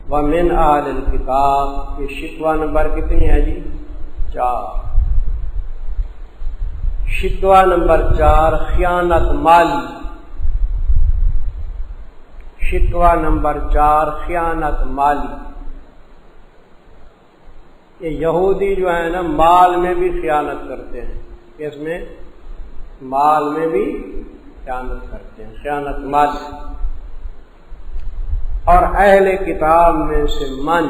ومن اہل الکتاب، یہ شکوہ نمبر کتنی ہے جی؟ 4۔ شکوہ نمبر 4 خیانت مالی۔ شکوہ نمبر 4 خیانت مالی۔ یہ یہودی جو ہے نا مال میں بھی خیانت کرتے ہیں، اس میں مال میں بھی خیانت کرتے ہیں، خیانت مالی۔ اور اہل کتاب میں سے من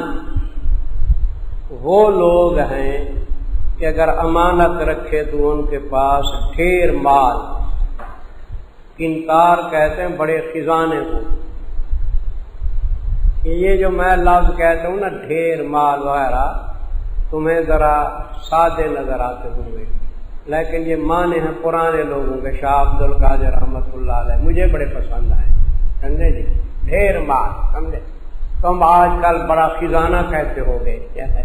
وہ لوگ ہیں کہ اگر امانت رکھے تو ان کے پاس ڈھیر مال، کنتار کہتے ہیں بڑے خزانے کو، کہ یہ جو میں لفظ کہتا ہوں نا ڈھیر مال وغیرہ تمہیں ذرا سادے نظر آتے ہوں گے، لیکن یہ معنی ہیں پرانے لوگوں کے، شاہ عبد القادر رحمۃ اللہ علیہ مجھے بڑے پسند آئے، سمجھے جی، ڈھیر مال، سمجھے؟ تم آج کل بڑا خزانہ کہتے ہو گے، کیا ہے؟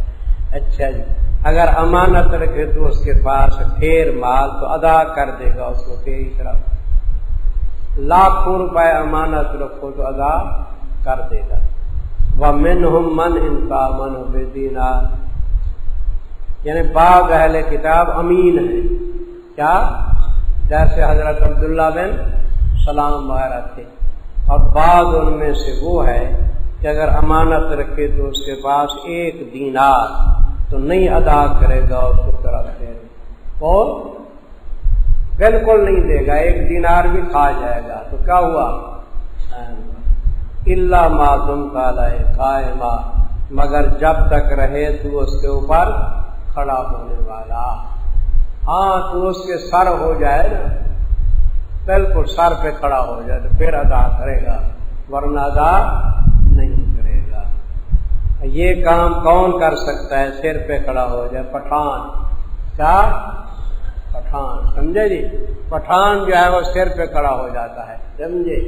اچھا جی، اگر امانت رکھے تو اس کے پاس ڈھیر مال تو ادا کر دے گا اس کو تیری طرف، لاکھوں روپے امانت رکھو تو ادا کر دے گا۔ وَمِنْهُمْ مَنْ إِنْ تَأْمَنْهُ بِدِينَارٍ، یعنی بعض اہل کتاب امین ہیں، کیا؟ جیسے حضرت عبداللہ بن سلام وغیرہ تھے، اور بعض ان میں سے وہ ہے کہ اگر امانت رکھے تو اس کے پاس 1 دینار تو نہیں ادا کرے گا اس کو طرف سے، اور بالکل نہیں دے گا، 1 دینار بھی کھا جائے گا، تو کیا ہوا؟ الا ما دمت علیہ قائما، مگر جب تک رہے تو اس کے اوپر کھڑا ہونے والا۔ ہاں تو اس کے سر ہو جائے نا، بالکل سر پہ کھڑا ہو جائے تو پھر ادا کرے گا، ورنہ ادا نہیں کرے گا۔ یہ کام کون کر سکتا ہے؟ سر پہ کھڑا ہو جائے، پٹھان، کیا؟ پٹھان، سمجھے جی؟ پٹھان جو ہے وہ سر پہ کھڑا ہو جاتا ہے، سمجھے؟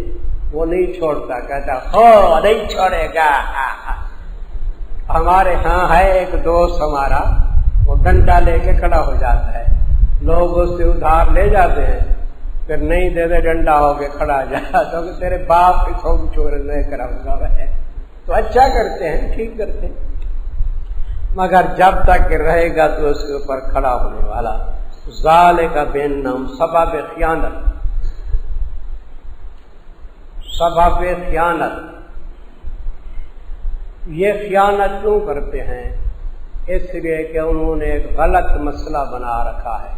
وہ نہیں چھوڑتا، کہتا ہو نہیں چھوڑے گا۔ ہمارے ہاں ہے ایک دوست ہمارا، وہ ڈنڈا لے کے کھڑا ہو جاتا ہے، لوگ اس سے ادھار لے جاتے ہیں، پھر نہیں دے دے ڈنڈا ہو کے کھڑا جا تو تیرے باپ کی سو چھوڑ نہیں کرا ہے، تو اچھا کرتے ہیں، ٹھیک کرتے ہیں، مگر جب تک رہے گا تو اس کے اوپر کھڑا ہونے والا۔ ذالک بینہم، سبب خیانت، سبب خیانت۔ یہ خیانت کیوں کرتے ہیں؟ اس لیے کہ انہوں نے ایک غلط مسئلہ بنا رکھا ہے۔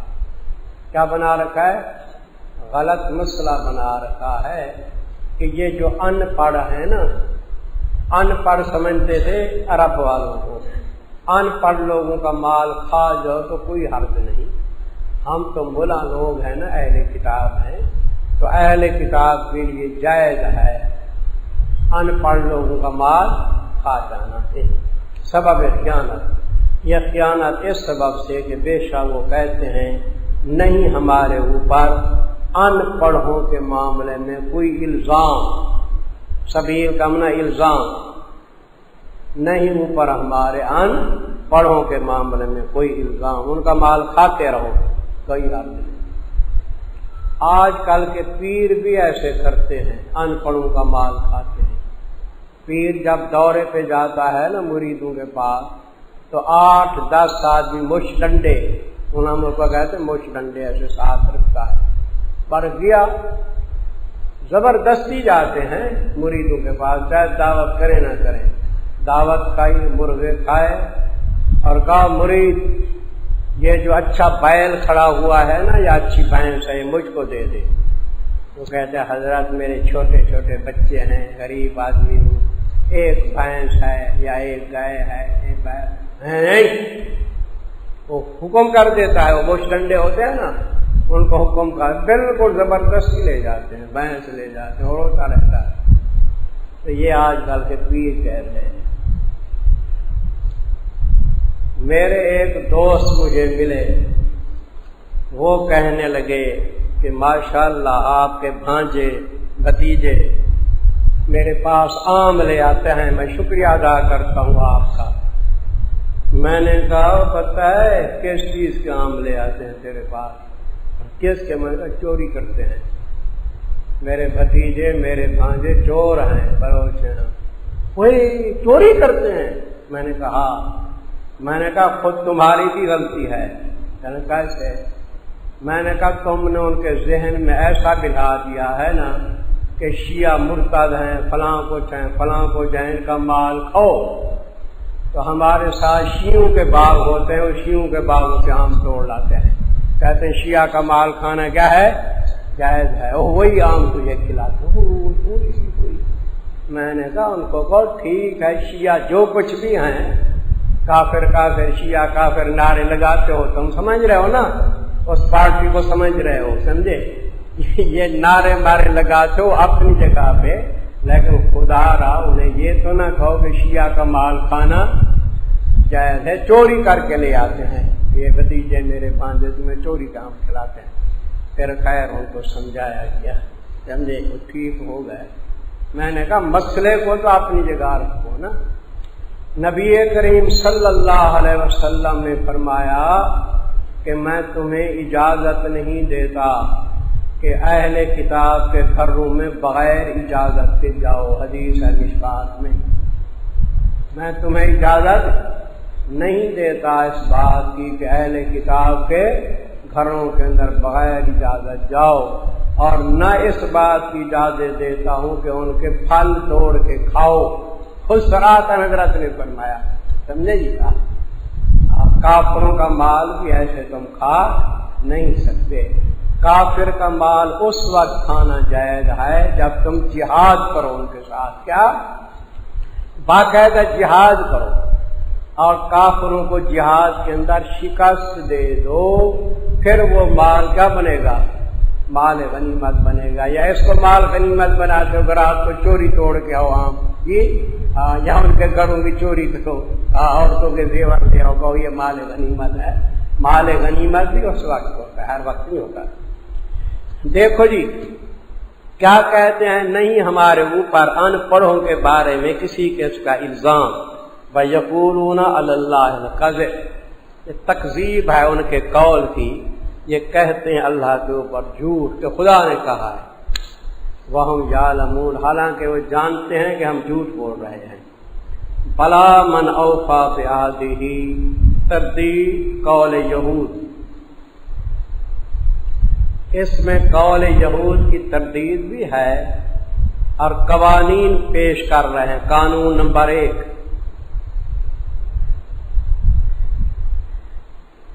کیا بنا رکھا ہے؟ غلط مسئلہ بنا رکھا ہے کہ یہ جو ان پڑھ ہیں نا، ان پڑھ سمجھتے تھے عرب والوں کو، ان پڑھ لوگوں کا مال کھا جاؤ تو کوئی حرج نہیں، ہم تو ملا لوگ ہیں نا، اہل کتاب ہیں، تو اہل کتاب کے لیے جائز ہے ان پڑھ لوگوں کا مال کھا جانا ہے۔ سبب خیانت، یہ خیانت اس سبب سے کہ بے شک وہ کہتے ہیں نہیں ہمارے اوپر ان پڑھوں کے معاملے میں کوئی الزام، سبیل کا معنی الزام، نہیں اوپر ہمارے ان پڑھوں کے معاملے میں کوئی الزام، ان کا مال کھاتے رہو، کوئی حرج نہیں۔ آج کل کے پیر بھی ایسے کرتے ہیں، ان پڑھوں کا مال کھاتے ہیں۔ پیر جب دورے پہ جاتا ہے نا مریدوں کے پاس تو 8-10 آدمی مش ڈنڈے، انہوں نے کو کہتے ہیں مش ڈنڈے ایسے ساتھ رکھتا ہے، پر گیا زبردستی جاتے ہیں مریدوں کے پاس، چاہے دعوت کرے نہ کریں، دعوت کھائی، مرغے کھائے، اور کہا مرید یہ جو اچھا بیل کھڑا ہوا ہے نا یا اچھی بھینس ہے یہ مجھ کو دے دے۔ وہ کہتے ہیں حضرت میرے چھوٹے چھوٹے بچے ہیں، غریب آدمی ہوں، ایک بھینس ہے یا ایک گائے ہے، ایک بیل ہے نہیں۔ وہ حکم کر دیتا ہے، وہ مش ڈنڈے ہوتے ہیں نا، ان کو حکم کر بالکل زبردستی لے جاتے ہیں، بھینس لے جاتے ہیں، اور ہوتا رہتا ہے۔ تو یہ آج کل کے پیر کہتے ہیں۔ میرے ایک دوست مجھے ملے، وہ کہنے لگے کہ ماشاءاللہ آپ کے بھانجے بھتیجے میرے پاس آم لے آتے ہیں، میں شکریہ ادا کرتا ہوں آپ کا۔ میں نے کہا پتہ ہے کس چیز کے آم لے آتے ہیں تیرے پاس؟ کس کے؟ میں نے کہا چوری کرتے ہیں، میرے بھتیجے میرے بھانجے چور ہیں، بلوچ ہیں، وہی چوری کرتے ہیں۔ میں نے کہا خود تمہاری بھی غلطی ہے۔ کیسے؟ میں نے کہا تم نے ان کے ذہن میں ایسا بٹھا دیا ہے نا کہ شیعہ مرتد ہیں، فلاں کچھ ہیں، فلاں کچھ ہیں، ان کا مال کھاؤ۔ تو ہمارے ساتھ شیعوں کے باغ ہوتے ہیں، اور شیعوں کے باغوں سے آم توڑ لاتے ہیں، کہتے ہیں شیعہ کا مال کھانا کیا ہے؟ جائز ہے، اور وہی آم تجھے کھلاتے ہیں۔ میں نے کہا ان کو بہت ٹھیک ہے، شیعہ جو کچھ بھی ہیں، کافر کافر شیعہ کافر نعرے لگاتے ہو، تم سمجھ رہے ہو نا، اس پارٹی کو سمجھ رہے ہو، سمجھے؟ یہ نعرے مارے لگاتے ہو اپنی جگہ پہ، لیکن خدا را انہیں یہ تو نہ کہو کہ شیعہ کا مال کھانا جائز ہے۔ چوری کر کے لے آتے ہیں، یہ بھتیجے میرے بانجے تمہیں چوری کا ہم کھلاتے ہیں۔ پھر خیر ان کو سمجھایا گیا، سمجھے؟ وہ ٹھیک ہو گئے۔ میں نے کہا مسئلے کو تو اپنی جگہ رکھو نا۔ نبی کریم صلی اللہ علیہ وسلم نے فرمایا کہ میں تمہیں اجازت نہیں دیتا کہ اہل کتاب کے گھروں میں بغیر اجازت کے جاؤ، حدیث ہے مشکات میں تمہیں اجازت نہیں دیتا اس بات کی کہ اہل کتاب کے گھروں کے اندر بغیر اجازت جاؤ، اور نہ اس بات کی اجازت دیتا ہوں کہ ان کے پھل توڑ کے کھاؤ۔ خود صراحتاً حضرت نے فرمایا، سمجھے جی؟ کافروں کا مال بھی ایسے تم کھا نہیں سکتے۔ کافر کا مال اس وقت کھانا جائز ہے جب تم جہاد کرو ان کے ساتھ، کیا باقاعدہ جہاد کرو، اور کافروں کو جہاد کے اندر شکست دے دو، پھر وہ مال کیا بنے گا؟ مال غنیمت بنے گا۔ یا اس کو مال غنیمت بناتے ہو اگر آپ کو چوری توڑ کے آؤ عام یا ان کے گھروں کی چوری کرو، عورتوں کے زیور لے آؤ، کہو یہ مال غنیمت ہے۔ مال غنیمت بھی اس وقت ہوتا ہے، ہر وقت نہیں ہوتا۔ دیکھو جی کیا کہتے ہیں، نہیں ہمارے اوپر ان پڑھوں کے بارے میں کسی قسم کا الزام، وَيَقُولُونَ عَلَى اللَّهِ الْكَذِبَ، یہ تکذیب ہے ان کے قول کی، یہ کہتے ہیں اللہ کے اوپر جھوٹ کہ خدا نے کہا ہے، وَهُمْ يَعْلَمُونَ، حالانکہ وہ جانتے ہیں کہ ہم جھوٹ بول رہے ہیں۔ بَلَا مَنْ أَوْفَىٰ بِعَهْدِهِ، تردید قول یہود، اس میں قول یہود کی تردید بھی ہے، اور قوانین پیش کر رہے ہیں۔ قانون نمبر 1،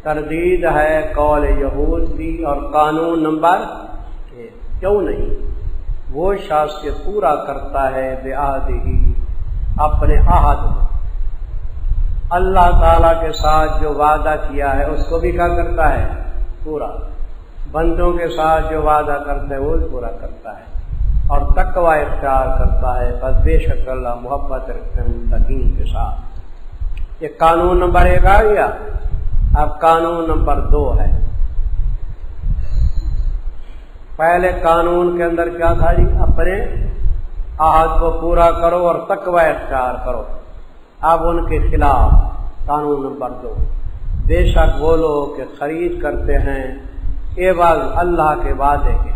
تردید ہے قول یہود کی، اور قانون نمبر 1، کیوں نہیں؟ وہ شخص کے پورا کرتا ہے بعہدہ، اپنے عہد میں، اللہ تعالی کے ساتھ جو وعدہ کیا ہے اس کو بھی کیا کرتا ہے؟ پورا۔ بندوں کے ساتھ جو وعدہ کرتا ہے وہ بھی پورا کرتا ہے، اور تقوی اختیار کرتا ہے، بس بے شک اللہ محبت رکھتے ہیں متقین کے ساتھ۔ یہ قانون نمبر 1 آ گیا۔ اب قانون نمبر 2 ہے۔ پہلے قانون کے اندر کیا تھا جی؟ اپنے عہد کو پورا کرو اور تقوی اختیار کرو۔ اب ان کے خلاف قانون نمبر 2، بے شک وہ لوگ کہ خرید کرتے ہیں عوض اللہ کے وعدے کے۔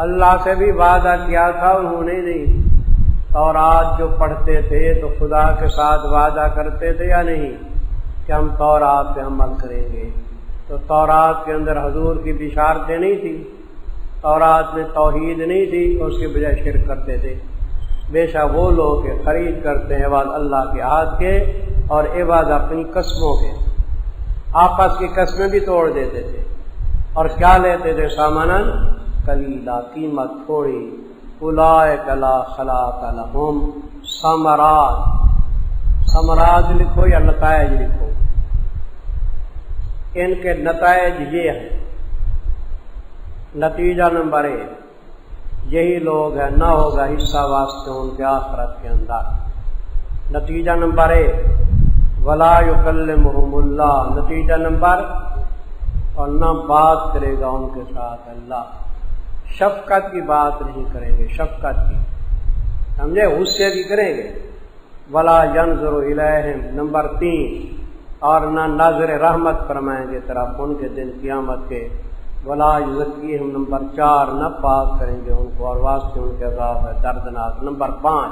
اللہ سے بھی وعدہ کیا تھا انہوں نے نہیں، تورات جو پڑھتے تھے تو خدا کے ساتھ وعدہ کرتے تھے یا نہیں کہ ہم تورات پہ عمل کریں گے؟ تو تورات کے اندر حضور کی بشارتیں نہیں تھی، تورات میں توحید نہیں تھی، اس کے بجائے شرک کرتے تھے۔ بے شک وہ لوگ کہ خرید کرتے ہیں عوض اللہ کے عہد کے اور عوض اپنی قسموں کے، آپس کی قسمیں بھی توڑ دیتے تھے، اور کیا لیتے تھے؟ ساماناً قلیلا، قیمت تھوڑی، اولئک لا خلاق لہم، ثمرات، ثمرات لکھو یا نتائج لکھو، ان کے نتائج یہ ہیں۔ نتیجہ نمبر 1، یہی لوگ ہیں نہ ہوگا حصہ واسطے ان کے آخرت کے اندر۔ نتیجہ نمبر 1، ولا یکلمہم اللہ، نتیجہ نمبر، اور نہ بات کرے گا ان کے ساتھ اللہ، شفقت کی بات نہیں کریں گے، شفقت کی، سمجھے؟ غصے کی کریں گے۔ ولا ینظر الیہم، نمبر 3، اور نہ نظر رحمت فرمائیں گے طرف ان کے دن قیامت کے۔ ولا یزکیہم نمبر 4 نہ پاک کریں گے ان کو اور واسطے ان کے عذاب ہے دردناک۔ نمبر 5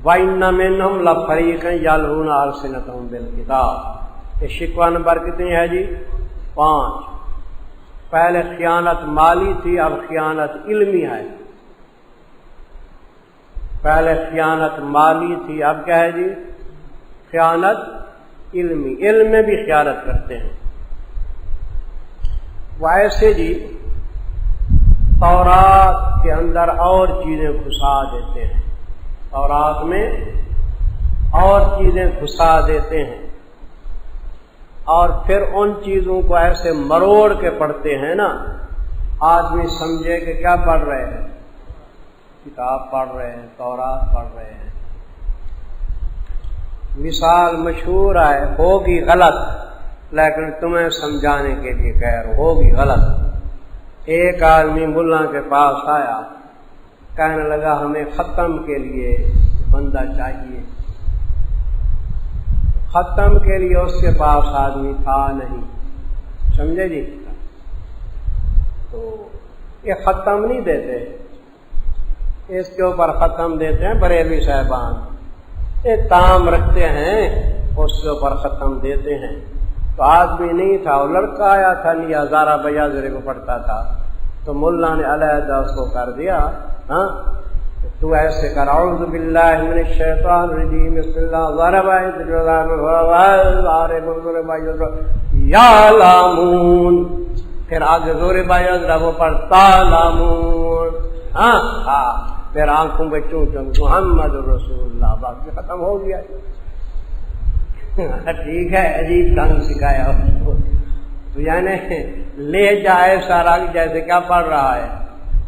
وَإِنَّ مِنْهُمْ لَفَرِيقًا يَلْوُونَ أَلْسِنَتَهُمْ بِالْكِتَابِ۔ یہ شکوہ نمبر کتنی ہے جی؟ 5۔ پہلے خیانت مالی تھی، اب خیانت علمی ہے۔ پہلے خیانت مالی تھی، اب کیا ہے جی؟ خیانت علمی، علم میں بھی خیانت کرتے ہیں۔ وہ ایسے جی تورات کے اندر اور چیزیں گھسا دیتے ہیں، تورات میں اور چیزیں گھسا دیتے ہیں، اور پھر ان چیزوں کو ایسے مروڑ کے پڑھتے ہیں نا، آدمی سمجھے کہ کیا پڑھ رہے ہیں؟ کتاب پڑھ رہے ہیں، تورات پڑھ رہے ہیں۔ مثال مشہور ہے، ہوگی غلط لیکن تمہیں سمجھانے کے لیے کہہ رہا ہوں، ہوگی غلط۔ ایک آدمی ملا کے پاس آیا، کہنے لگا ہمیں ختم کے لیے بندہ چاہیے۔ ختم کے لیے اس کے پاس آدمی تھا نہیں، سمجھے جی؟ تو یہ ختم نہیں دیتے، اس کے اوپر ختم دیتے ہیں بریلوی صاحبان، یہ تام رکھتے ہیں اس کے اوپر ختم دیتے ہیں۔ تو آدمی نہیں تھا، وہ لڑکا آیا تھا، لیا زارا بیاضرے کو پڑھتا تھا، تو ملا نے علیحدہ اس کو کر دیا، ہاں تو ایسے کر اعوذ باللہ من الشیطان الرجیم بسم اللہ یعلمون، پھر آگے زور باجرہ وہ پڑھتا لامون، ہاں ہاں، پھر آنکھوں پہ چون چون محمد رسول اللہ، باقی ختم ہو گیا۔ ٹھیک ہے، عجیب ڈھنگ سکھایا اس کو، تو یعنی لے جائے سارا جیسے کیا پڑھ رہا ہے؟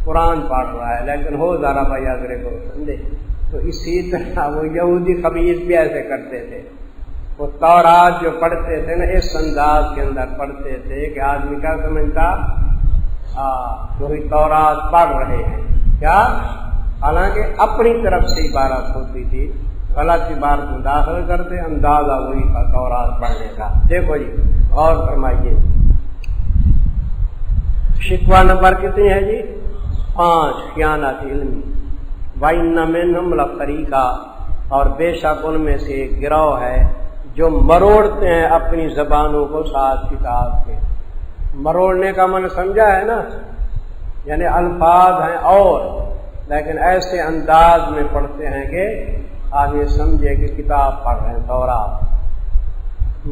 قرآن پڑھ رہا ہے، لیکن ہو ذرا بھائی اگرے کو سمجھے۔ تو اسی طرح وہ یہودی خبیث بھی ایسے کرتے تھے، وہ تورات جو پڑھتے تھے نا اس انداز کے اندر پڑھتے تھے کہ آدمی کیا سمجھتا، وہی تورات پڑھ رہے ہیں کیا، حالانکہ اپنی طرف سے عبارت ہوتی تھی، غلط عبارت میں داخل کرتے، اندازہ وہی تھا تورات پڑھنے کا۔ دیکھو جی اور فرمائیے، شکوہ نمبر کتنی ہے جی؟ 5 خیانت علمی۔ وَإِنَّ مِنْهُمْ لَفَرِيقًا، اور بے شک ان میں سے ایک گروہ ہے جو مروڑتے ہیں اپنی زبانوں کو ساتھ کتاب کے۔ مروڑنے کا من سمجھا ہے نا، یعنی الفاظ ہیں اور لیکن ایسے انداز میں پڑھتے ہیں کہ آدمی سمجھے کہ کتاب پڑھ رہے ہیں، تورات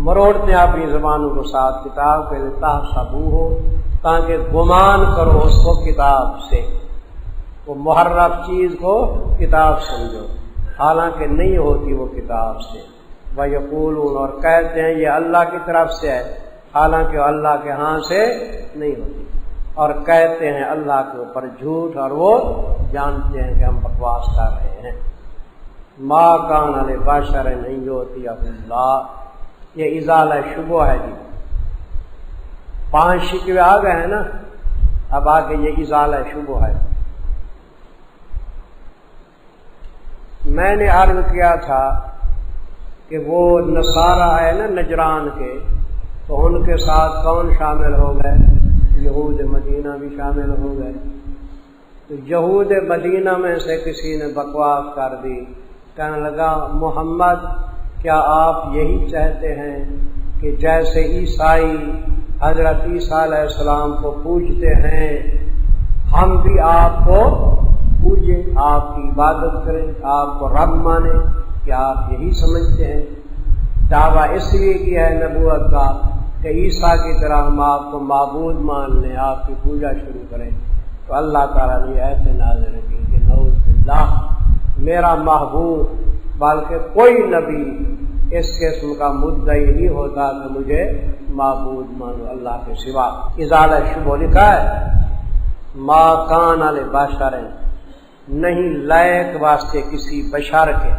مروڑتے ہیں اپنی زبانوں کو ساتھ کتاب کے، لِتَحْسَبُوهُ، تاکہ گمان کرو اس کو کتاب سے، وہ محرف چیز کو کتاب سمجھو، حالانکہ نہیں ہوتی وہ کتاب سے۔ وَيَقُولُونَ، اور کہتے ہیں یہ اللہ کی طرف سے ہے، حالانکہ اللہ کے ہاں سے نہیں ہوتی، اور کہتے ہیں اللہ کے اوپر جھوٹ، اور وہ جانتے ہیں کہ ہم بکواس کر رہے ہیں۔ ما کان لبشر نہیں ہوتی اللہ، یہ ازالہ شبہ ہے جی۔ 5 شکوے آ گئے ہیں نا، اب آگے یہ ازالہ شبہ ہے۔ میں نے عرض کیا تھا کہ وہ نصارہ ہے نا نجران کے، تو ان کے ساتھ کون شامل ہو گئے؟ یہود مدینہ بھی شامل ہو گئے۔ تو یہود مدینہ میں سے کسی نے بکواس کر دی، کہنے لگا محمد کیا آپ یہی چاہتے ہیں کہ جیسے عیسائی حضرت عیسیٰ علیہ السلام کو پوجتے ہیں ہم بھی آپ کو پوجیں، آپ کی عبادت کریں، آپ کو رب مانیں؟ کیا آپ یہی سمجھتے ہیں؟ دعویٰ اس لیے کیا ہے نبوت کا کہ عیسیٰ کی طرح ہم آپ کو معبود مان لیں، آپ کی پوجا شروع کریں۔ تو اللہ تعالیٰ نے ایسے نازل کی کہ نعوذ باللہ، میرا محبوب بلکہ کوئی نبی اس قسم کا مدعی نہیں ہوتا کہ مجھے معبود مانو اللہ کے سوا۔ ازالہ شبہ لکھا ہے، ما کان لبشر، نہیں لائق واسطے کسی بشر کے،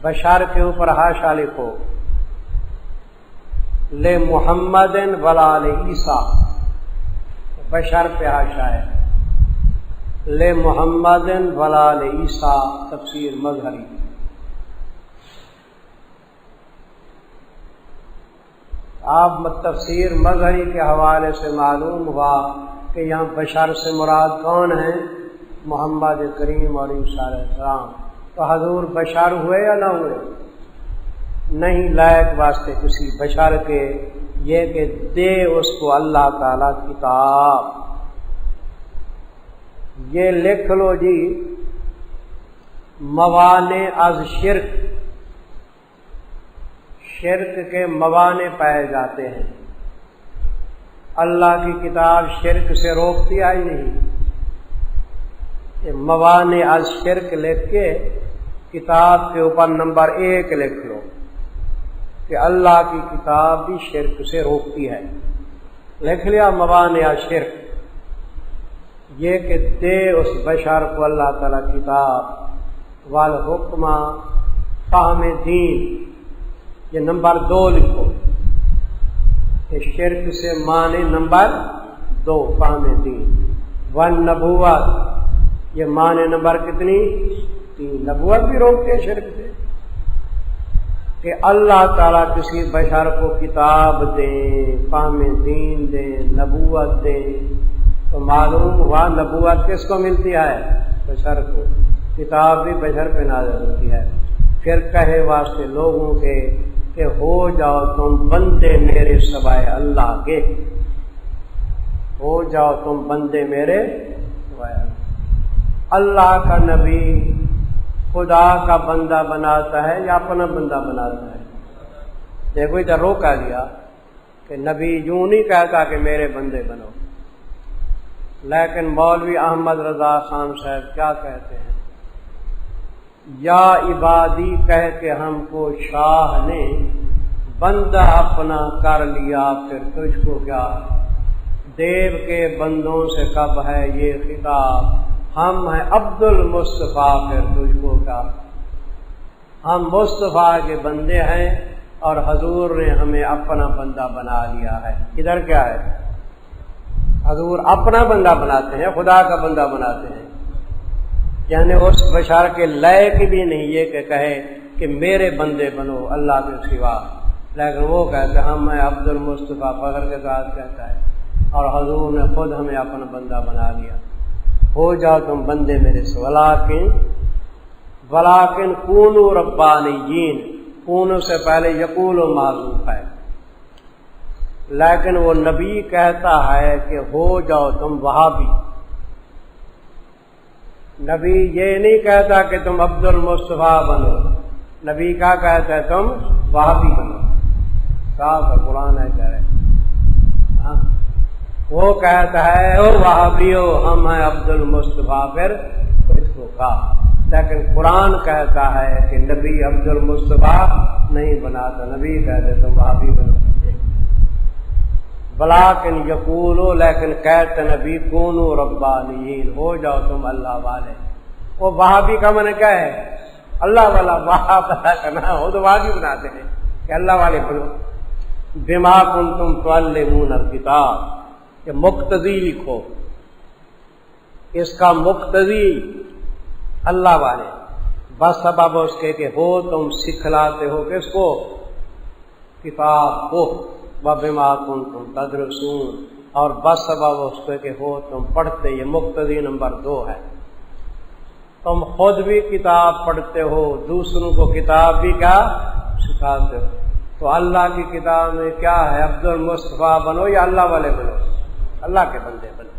بشر کے اوپر حاشا لکھو، لے محمد ولا عیسیٰ، بشر پہ حاشا ہے، لے محمد ولا عیسیٰ، تفسیر مظہری۔ آپ تفسیر مظہری کے حوالے سے معلوم ہوا کہ یہاں بشر سے مراد کون ہیں؟ محمد کریم اور عیسیٰ علیہ السلام۔ تو حضور بشر ہوئے یا نہ ہوئے؟ نہیں لائق واسطے کسی بشر کے یہ کہ دے اس کو اللہ تعالی کتاب۔ یہ لکھ لو جی، موانع از شرک، شرک کے موانع پائے جاتے ہیں۔ اللہ کی کتاب شرک سے روکتی آئی نہیں۔ موانع از شرک لکھ کے کتاب کے اوپر نمبر 1 لکھ لو کہ اللہ کی کتاب بھی شرک سے روکتی ہے۔ لکھ لیا موانع از شرک، یہ کہ دے اس بشر کو اللہ تعالی کتاب، والحکمہ فہم دین، یہ نمبر 2 لکھو کہ شرک سے معنی نمبر 2 فہم دین، والنبوت یہ معنی نمبر کتنی 3، نبوت بھی روکتے شرک سے، کہ اللہ تعالیٰ کسی بشر کو کتاب دیں، فہم دین دیں، نبوت دیں، تو معلوم ہوا نبوت کس کو ملتی ہے؟ بشر کو، کتاب بھی بشر پہ نازل ہوتی ہے۔ پھر کہے واسطے لوگوں کے کہ ہو جاؤ تم بندے میرے سوائے اللہ کے، ہو جاؤ تم بندے میرے سوائے اللہ۔ اللہ کا نبی خدا کا بندہ بناتا ہے یا اپنا بندہ بناتا ہے؟ دیکھو ادھر روکا دیا کہ نبی یوں نہیں کہتا کہ میرے بندے بنو، لیکن مولوی احمد رضا خان صاحب کیا کہتے ہیں؟ یا عبادی کہہ کے ہم کو شاہ نے بندہ اپنا کر لیا، پھر تجھ کو کیا؟ دیو کے بندوں سے کب ہے یہ خطاب، ہم ہیں عبد المصطفیٰ، پھر تجھ کو کیا؟ ہم مصطفیٰ کے بندے ہیں اور حضور نے ہمیں اپنا بندہ بنا لیا ہے۔ ادھر کیا ہے؟ حضور اپنا بندہ بناتے ہیں، خدا کا بندہ بناتے ہیں، یعنی اس بشر کے لائق بھی نہیں یہ کہ کہے کہ میرے بندے بنو اللہ کے سوا، لیکن وہ کہتے ہیں ہم ہیں عبد المصطفیٰ، فخر کے ساتھ کہتا ہے، اور حضور نے خود ہمیں اپنا بندہ بنا لیا۔ ہو جاؤ تم بندے میرے سے، ولیکن کونوا ربانیین، کونو سے پہلے یقول و معذوف ہے، لیکن وہ نبی کہتا ہے کہ ہو جاؤ تم وہابی۔ نبی یہ نہیں کہتا کہ تم عبد المصطفیٰ بنو، نبی کا کہتا ہے تم وہابی بنو، صاحب قرآن ہے کہہ رہے، وہ کہتا ہے او وہابیو ہم ہیں عبد المصطفیٰ، پھر اس کو کہا، لیکن قرآن کہتا ہے کہ نبی عبد المصطفیٰ نہیں بناتا، نبی کہتے تم وہابی بنو۔ ولیکن یقولو، لیکن کہتے نبی کونو ربانیین، ہو جاؤ تم اللہ والے۔ وہ وہابی کا معنی کیا ہے؟ اللہ والا، وہاب کرنا ہو تو وہابی بناتے ہیں کہ اللہ والے بنو۔ بما کنتم تعلمون الکتاب، کہ مقتضی لکھو، اس کا مقتضی اللہ والے، بس سبب اس کے کہ ہو تم سکھلاتے ہو کس کو؟ کتاب کو، وبما کنتم تدرسون، اور بس سبب اس کے کہ ہو تم پڑھتے، یہ مقتضی نمبر 2 ہے۔ تم خود بھی کتاب پڑھتے ہو، دوسروں کو کتاب بھی کیا سکھاتے ہو، تو اللہ کی کتاب میں کیا ہے؟ عبد المصطفیٰ بنو یا اللہ والے بنو؟ اللہ کے بندے بنو۔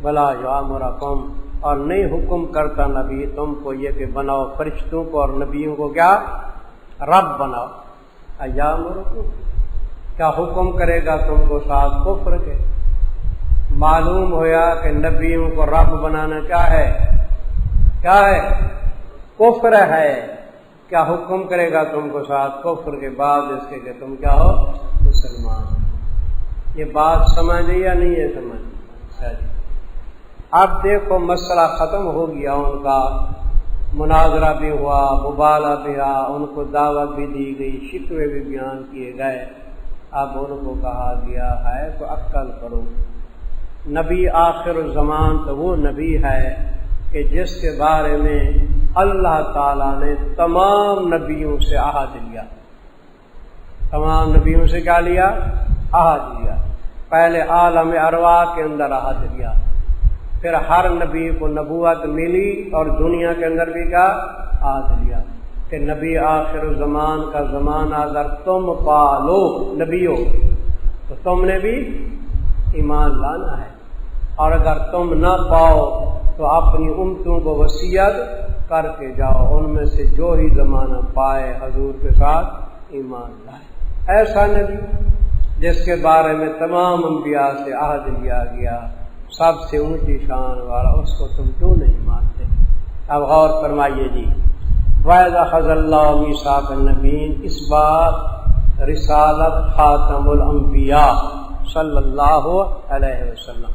ولا یامرکم، اور نہیں حکم کرتا نبی تم کو یہ کہ بناؤ فرشتوں کو اور نبیوں کو کیا رب بناؤ۔ ایامرکم، کیا حکم کرے گا تم کو ساتھ کفر کے؟ معلوم ہوا کہ نبیوں کو رب بنانا کیا ہے؟ کیا ہے؟ کفر ہے۔ کیا حکم کرے گا تم کو ساتھ کفر کے بعد اس کے کہ تم کیا ہو؟ مسلمان۔ یہ بات سمجھ یا نہیں ہے؟ سمجھ۔ اب دیکھو مسئلہ ختم ہو گیا، ان کا مناظرہ بھی ہوا، مبالغہ بھی رہا، ان کو دعوت بھی دی گئی، شکوے بھی بیان کیے گئے۔ اب ان کو کہا گیا ہے تو عقل کرو، نبی آخر الزمان تو وہ نبی ہے کہ جس کے بارے میں اللہ تعالیٰ نے تمام نبیوں سے عہد لیا، تمام نبیوں سے کیا لیا؟ عہد لیا. پہلے عالم ارواح کے اندر عہد لیا، پھر ہر نبی کو نبوت ملی اور دنیا کے اندر بھی کیا عہد لیا کہ نبی آخر زمان کا زمانہ اگر تم پالو نبیوں تو تم نے بھی ایمان لانا ہے، اور اگر تم نہ پاؤ تو اپنی امتوں کو وصیت کر کے جاؤ، ان میں سے جو ہی زمانہ پائے حضور کے ساتھ ایمان لائے. ایسا نبی جس کے بارے میں تمام انبیاء سے عہد لیا گیا، سب سے اونچی شان والا، اس کو تم کیوں نہیں مانتے؟ اب غور فرمائیے جی. وَإِذْ أَخَذَ اللَّهُ مِيثَاقَ النَّبِيِّينَ، اس بات رسالت خاتم الانبیاء صلی اللہ علیہ وسلم،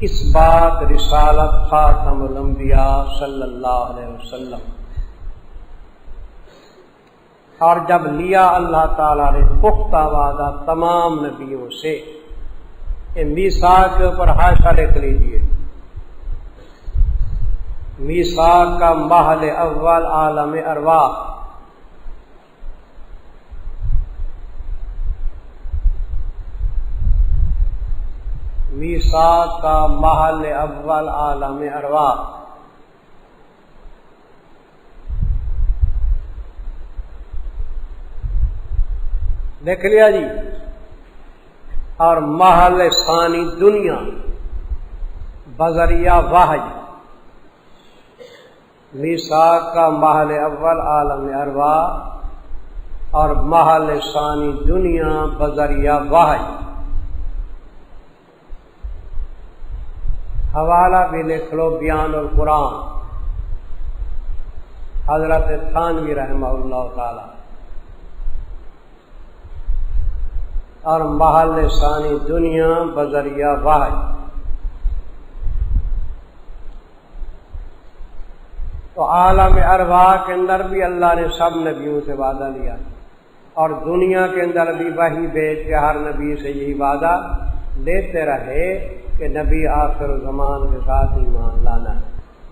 اس بات رسالت خاتم الانبیاء صلی اللہ علیہ وسلم. اور جب لیا اللہ تعالیٰ نے پختہ وعدہ تمام نبیوں سے، میثاق کے اوپر حاشا لکھ لیجیے. میثاق کا محل اول عالم ارواح، میثاق کا محل اول عالم ارواح. دیکھ لیا جی. اور محل ثانی دنیا بذریعہ وحی. میثاق کا محل اول عالم ارواح اور محل ثانی دنیا بذریعہ وحی. حوالہ بھی لکھ لو بیان القرآن حضرت تھانوی رحمہ اللہ تعالی. اور محل ثانی دنیا بذریعہ وحی. تو عالم ارواح کے اندر بھی اللہ نے سب نبیوں سے وعدہ لیا، اور دنیا کے اندر بھی وحی بھیج کے ہر نبی سے یہی وعدہ لیتے رہے کہ نبی آخر زمان کے ساتھ ایمان لانا ہے.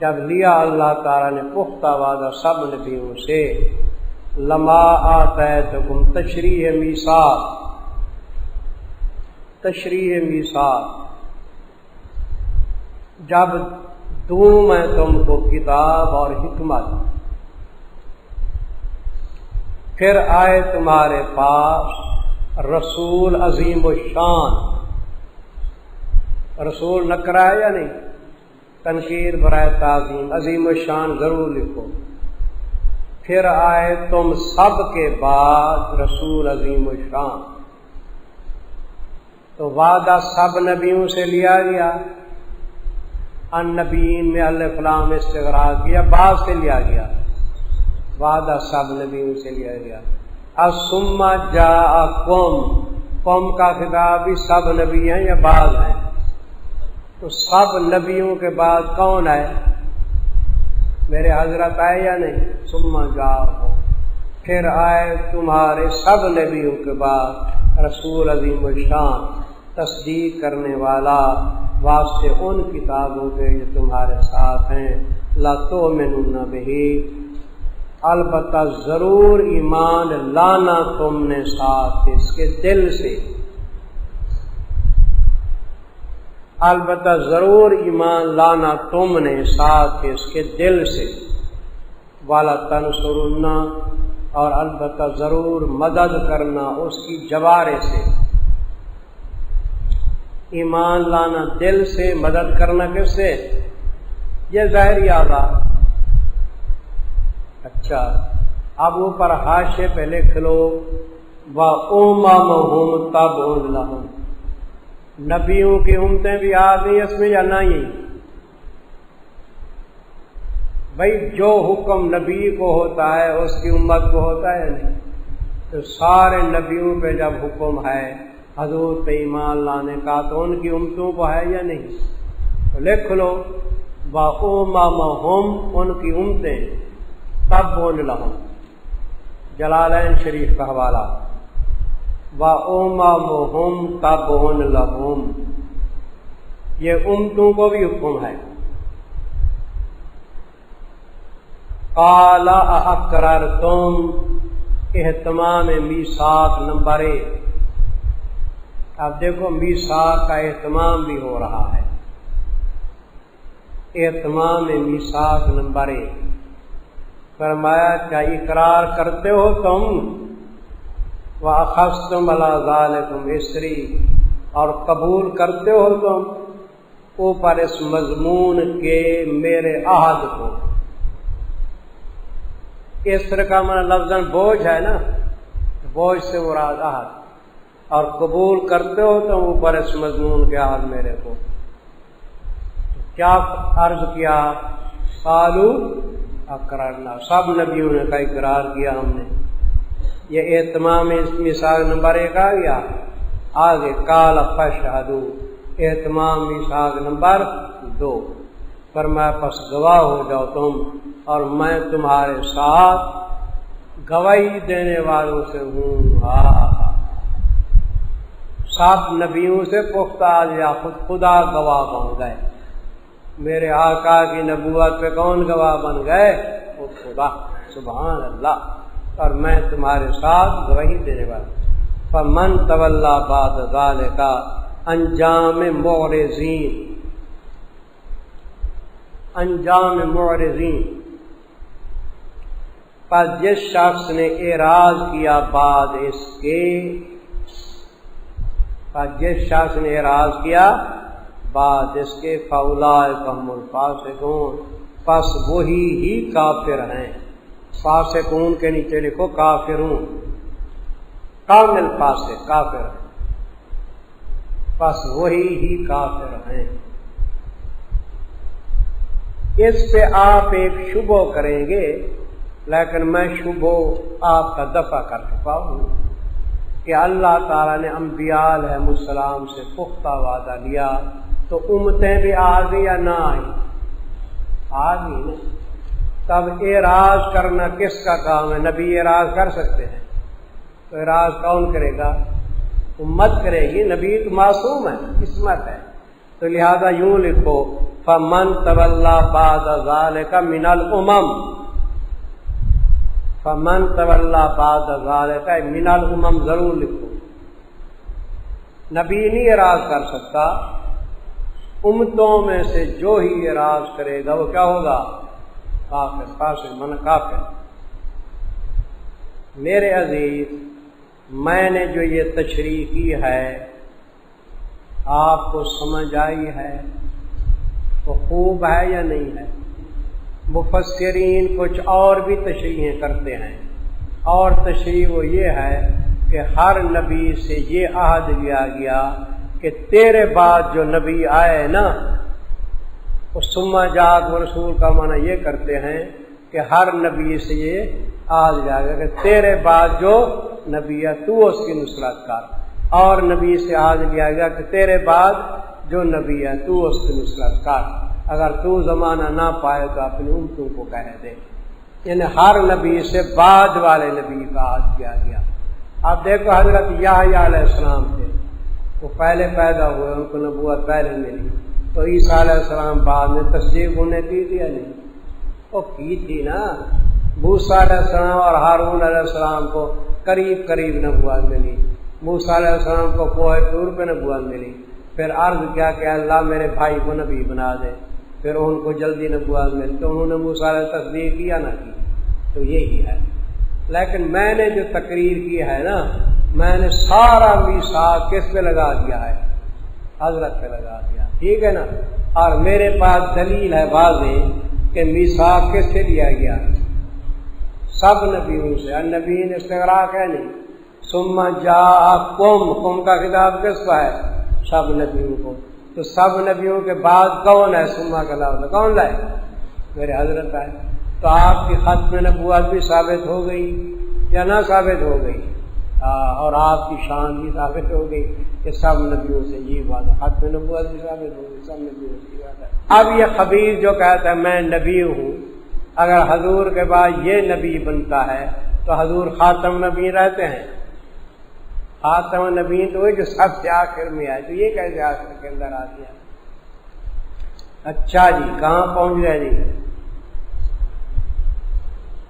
جب لیا اللہ تعالیٰ نے پختہ وعدہ سب نبیوں سے، لما آتیتکم تشریح میثاق، تشریح میثاق، جب دوں میں تم کو کتاب اور حکمت، پھر آئے تمہارے پاس رسول عظیم الشان. رسول نکرہ ہے یا نہیں؟ تنکیر برائے تعظیم، عظیم الشان ضرور لکھو. پھر آئے تم سب کے بعد رسول عظیم الشان. تو وعدہ سب نبیوں سے لیا گیا، النبیین میں الف لام استغراق کیا، بعض سے لیا گیا، وعدہ سب نبیوں سے لیا گیا. ثم جاءکم، قوم کا خطاب بھی سب نبی ہیں یا بعض ہیں؟ تو سب نبیوں کے بعد کون ہے؟ میرے حضرت آئے یا نہیں؟ ثم جاءکم، پھر آئے تمہارے سب نبیوں کے بعد رسول عظیم الشان، تصدیق کرنے والا واسطے ان کتابوں کے جو تمہارے ساتھ ہیں. لا تؤمنون بہ، البتہ ضرور ایمان لانا تم نے ساتھ اس کے دل سے، البتہ ضرور ایمان لانا تم نے ساتھ اس کے دل سے. والا تنصرن، اور البتہ ضرور مدد کرنا اس کی جوارے سے. ایمان لانا دل سے، مدد کرنا کس سے؟ یہ ظاہری آدھا. اچھا اب اوپر حاشے پہ لکھ لو وَأُمَمُهُمْ تَبْعٌ لَهُمْ، نبیوں کی امتیں بھی آ گئی اس میں یا نہیں؟ بھائی جو حکم نبی کو ہوتا ہے اس کی امت کو ہوتا ہے یا نہیں؟ تو سارے نبیوں پہ جب حکم ہے حضور پہ ایمان لانے کا تو ان کی امتوں کو ہے یا نہیں؟ تو لکھ لو وَأُمَمُهُمْ، ان کی امتیں، تَبْعٌ لَهُمْ، جلالین شریف کا حوالہ، وَأُمَمُهُمْ تَبْعٌ لَهُمْ، یہ امتوں کو بھی حکم ہے. قَالَ أَأَقْرَرْتُمْ، اہتمام میثاق نمبر 1۔ اب دیکھو میثاق کا اہتمام بھی ہو رہا ہے۔ اہتمام میثاق نمبر 1، فرمایا کیا اقرار کرتے ہو تم وَأَخَذْتُمْ عَلَىٰ ذَٰلِكُمْ إِصْرِي، اور قبول کرتے ہو تم اوپر اس مضمون کے میرے عہد کو۔ اسر کا معنی لفظاً بوجھ ہے نا، بوجھ سے مراد عہد، اور قبول کرتے ہو تم اوپر اس مضمون کے عہد میرے کو۔ کیا عرض کیا؟ قالوا اقررنا، سب نبیوں نے کا اقرار کیا ہم نے۔ یہ اہتمام میثاق نمبر 1 آ گیا۔ آگے قال فاشهدوا، اہتمام میثاق نمبر 2، فرمایا پس گواہ ہو جاؤ تم اور میں تمہارے ساتھ گواہی دینے والوں سے ہوں۔ سب نبیوں سے پختہ یا خود خدا گواہ بن گئے۔ میرے آقا کی نبوت پہ کون گواہ بن گئے؟ وہ خدا، سبحان اللہ، اور میں تمہارے ساتھ گواہی دینے والا۔ فمن تولی بعد ذالک، انجام معرضین، انجام معرضین، پس جس شخص نے اعراض کیا بعد اس کے، پس جس شخص نے اعراض کیا بعد اس کے فاولئک هم الفاسقون، پس وہی ہی کافر ہیں۔ فاسقون کے نیچے لکھو کافرون، کامل فاسق کافر ہیں، پس وہی ہی کافر ہیں۔ اس پہ آپ ایک شبہ کریں گے، لیکن میں شبہ آپ کا دفع کر چکا ہوں کہ اللہ تعالیٰ نے انبیاء علیہ السلام سے پختہ وعدہ لیا، تو امتیں بھی آ گئی یا نہ آئی؟ آ گئی نا۔ تب اعراض کرنا کس کا کام ہے؟ نبی اعراض کر سکتے ہیں؟ تو اعراض کون کرے گا؟ امت کرے گی۔ نبی تو معصوم ہے، عصمت ہے، تو لہذا یوں لکھو فمن تولی بعد ذالک من الامم، فمن تولی بعد ذالک من الامم ضرور لکھو۔ نبی نہیں اعراض کر سکتا، امتوں میں سے جو ہی اعراض کرے گا وہ کیا ہوگا؟ کافر، فاسق من کافر۔ میرے عزیز، میں نے جو یہ تشریح کی ہے آپ کو سمجھ آئی ہے؟ وہ خوب ہے یا نہیں ہے؟ مفسرین کچھ اور بھی تشریحیں کرتے ہیں، اور تشریح وہ یہ ہے کہ ہر نبی سے یہ عہد لیا گیا کہ تیرے بعد جو نبی آئے نا، اس ثم جاءکم رسول کا معنی یہ کرتے ہیں کہ ہر نبی سے یہ عہد لیا گیا کہ تیرے بعد جو نبی ہے تو اس کی نصرت کر، اور نبی سے عہد لیا گیا کہ تیرے بعد جو نبی ہے تو اس کی نصرت کر، اگر تو زمانہ نہ پائے تو اپنی امتوں کو کہہ دے۔ یعنی ہر نبی سے بعد والے نبی کا عہد کیا گیا۔ اب دیکھو حضرت یحییٰ علیہ السلام تھے، وہ پہلے پیدا ہوئے، ان کو نبوت پہلے ملی، تو عیسیٰ علیہ السلام بعد میں تصدیق انہیں کی تھی یا نہیں؟ وہ کی تھی نا۔ موسیٰ علیہ السلام اور ہارون علیہ السلام کو قریب قریب نبوت ملی، موسیٰ علیہ السلام کو کوہ طور پہ نبوت ملی، پھر عرض کیا کہ اللہ میرے بھائی کو نبی بنا دے، پھر ان کو جلدی نبوت ملی، تو انہوں نے موسیٰ علیہ تصدیق کیا نہ کی؟ تو یہی ہے۔ لیکن میں نے جو تقریر کی ہے نا، میں نے سارا میثاق کس پہ لگا دیا ہے؟ حضرت پہ لگا دیا، ٹھیک ہے نا۔ اور میرے پاس دلیل ہے واضح کہ میثاق کس سے لیا گیا؟ سب نبیوں سے۔ النبیین استغراق ہے نہیں۔ ثم جاءکم، قم کا خطاب کس کا ہے؟ سب نبیوں کو۔ تو سب نبیوں کے بعد کون ہے؟ ثم کا لفظ کون لائے؟ میرے حضرت آئے۔ تو آپ کی ختم نبوت بھی ثابت ہو گئی یا نہ ثابت ہو گئی؟ اور آپ کی شان بھی ثابت ہو گئی کہ سب نبیوں سے یہ بات ہے، ختم نبوت بھی ثابت ہو گئی، سب نبیوں سے بات ہے۔ اب یہ خبیر جو کہتا ہے میں نبی ہوں، اگر حضور کے بعد یہ نبی بنتا ہے تو حضور خاتم نبی رہتے ہیں؟ خاتم نبی تو وہی جو سب سے آخر میں آئے، تو یہ کیسے آخر کے اندر آتی ہے؟ اچھا جی، کہاں پہنچ گئے جی؟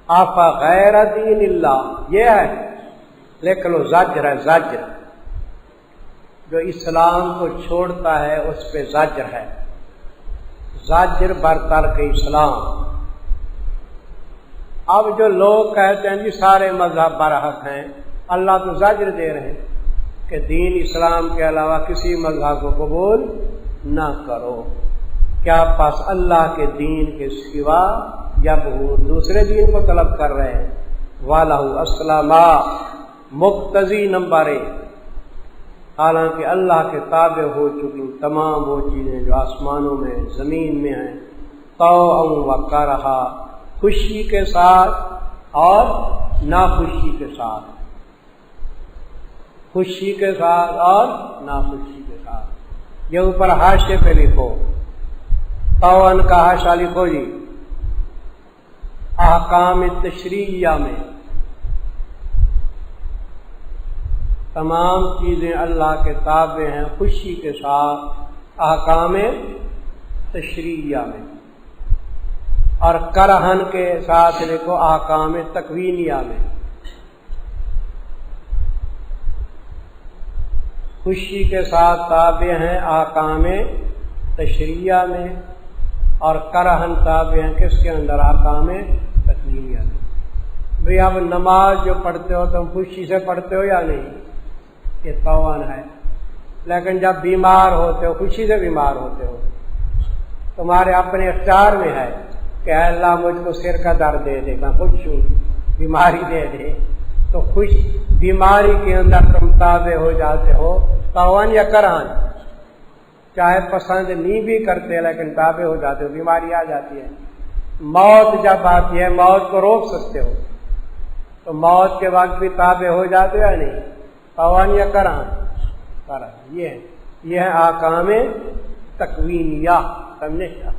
آفا غیر دین اللہ، یہ ہے، لیکن وہ زجر ہے، زجر جو اسلام کو چھوڑتا ہے اس پہ زجر ہے، زجر برترک اسلام۔ اب جو لوگ کہتے ہیں جی سارے مذہب برحق ہیں، اللہ تو زجر دے رہے ہیں کہ دین اسلام کے علاوہ کسی مذہب کو قبول نہ کرو۔ کیا پاس اللہ کے دین کے سوا جب وہ دوسرے دین کو طلب کر رہے ہیں؟ وَلَهُ أَسْلَمَ مقتضی نمبر 1، حالانکہ اللہ کے تابع ہو چکی تمام وہ چیزیں جو آسمانوں میں زمین میں ہیں، طوعا وکرہا، خوشی کے ساتھ اور ناخوشی کے ساتھ، خوشی کے ساتھ اور ناخوشی کے ساتھ۔ یہ اوپر حاشیے پہ لکھو، طوعا کا حاشیہ لکھو جی، احکام تشریعیہ میں تمام چیزیں اللہ کے تابع ہیں خوشی کے ساتھ احکام تشریعیہ میں، اور کرہن کے ساتھ لکھو احکام تکوینیہ میں۔ خوشی کے ساتھ تابع ہیں احکام تشریعیہ میں، اور کرہن تابع ہیں کس کے اندر؟ احکام تکوینیہ میں۔ بھئی اب نماز جو پڑھتے ہو تم خوشی سے پڑھتے ہو یا نہیں؟ یہ طوعاً ہے، لیکن جب بیمار ہوتے ہو خوشی سے بیمار ہوتے ہو، تمہارے اپنے اختیار میں ہے کہ اے اللہ مجھ کو سر کا درد دے دے، میں خوش ہوں، بیماری دے دے، تو خوش بیماری کے اندر تم تابع ہو جاتے ہو طوعاً یا کرہن، چاہے پسند نہیں بھی کرتے لیکن تابع ہو جاتے ہو، بیماری آ جاتی ہے۔ موت جب آتی ہے موت کو روک سکتے ہو، تو موت کے وقت بھی تابع ہو جاتے ہو یا نہیں؟ طوعاً یا کرہن؟ کرہن۔ یہ ہے احکام تکوینیہ، سمجھے کیا؟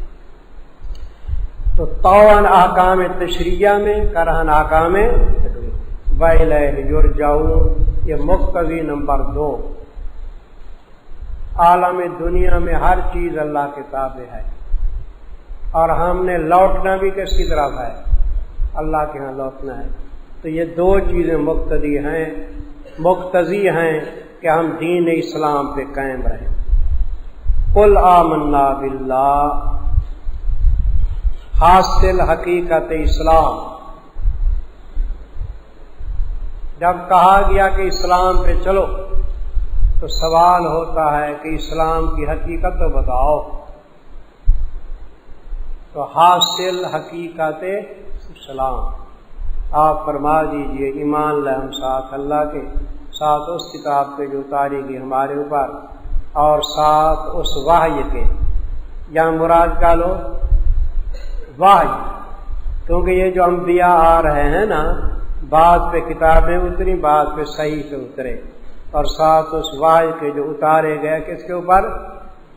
تو طوعاً احکام تشریعیہ میں، کرہن احکام تکوینیہ۔ وَإِلَيْهِ يُرْجَعُونَ، یہ مقتضی نمبر 2۔ عالم دنیا میں ہر چیز اللہ کے تابع ہے، اور ہم نے لوٹنا بھی کس کی طرف ہے؟ اللہ کے ہاں لوٹنا ہے۔ تو یہ 2 چیزیں مقتضی ہیں کہ ہم دین اسلام پہ قائم رہیں۔ قُلْ آمَنَّا بِاللَّهِ، حاصل حقیقت اسلام۔ جب کہا گیا کہ اسلام پہ چلو تو سوال ہوتا ہے کہ اسلام کی حقیقت تو بتاؤ۔ تو حاصل حقیقت اسلام، آپ فرما دیجئے ایمان لے ہم ساتھ اللہ کے، ساتھ اس کتاب کے جو اتاری گئی ہمارے اوپر، اور ساتھ اس وحی کے، یا مراد کا لو وحی، کیونکہ یہ جو انبیاء آ رہے ہیں نا، بعد پہ کتابیں اتری، بعد پہ صحیح سے اترے، اور ساتھ اس وحی کے جو اتارے گئے کس کے اوپر؟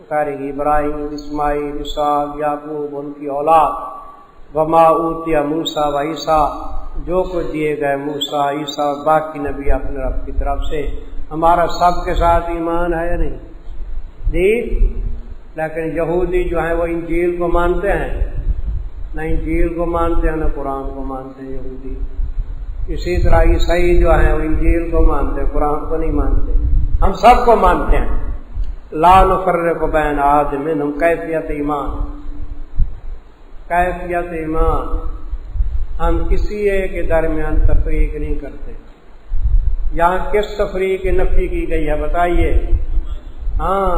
اتارے گی ابراہیم، اسماعیل، اسحاق، یعقوب، ان کی اولاد، وما اوتی موسیٰ و عیسیٰ، جو کچھ دیے گئے موسیٰ، عیسیٰ اور باقی نبی اپنے رب کی طرف سے۔ ہمارا سب کے ساتھ ایمان ہے یا نہیں جی؟ لیکن یہودی جو ہیں وہ انجیل کو مانتے ہیں، نہ انجیل کو مانتے ہیں نہ قرآن کو مانتے ہیں یہودی۔ اسی طرح عیسائی جو ہیں وہ انجیل کو مانتے ہیں، قرآن کو نہیں مانتے۔ ہم سب کو مانتے ہیں، لا نفرق بین احد منہم، کیفیت ایمان، کیفیت ایمان، ہم کسی ایک کے درمیان تفریق نہیں کرتے۔ یہاں کس تفریق کی نفی کی گئی ہے بتائیے؟ ہاں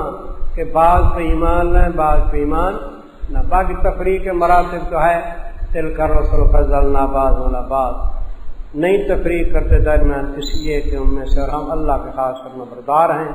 کہ بعض پہ ایمان لیں بعض پہ ایمان نہ، باقی تفریق کے مراتب تو ہے، تلک الرسل فضلنا بعضهم علی بعض، نہیں تفریق کرتے درمیان کسی ایک کے ان میں سے، اور ہم اللہ کے خاص فرما بردار ہیں۔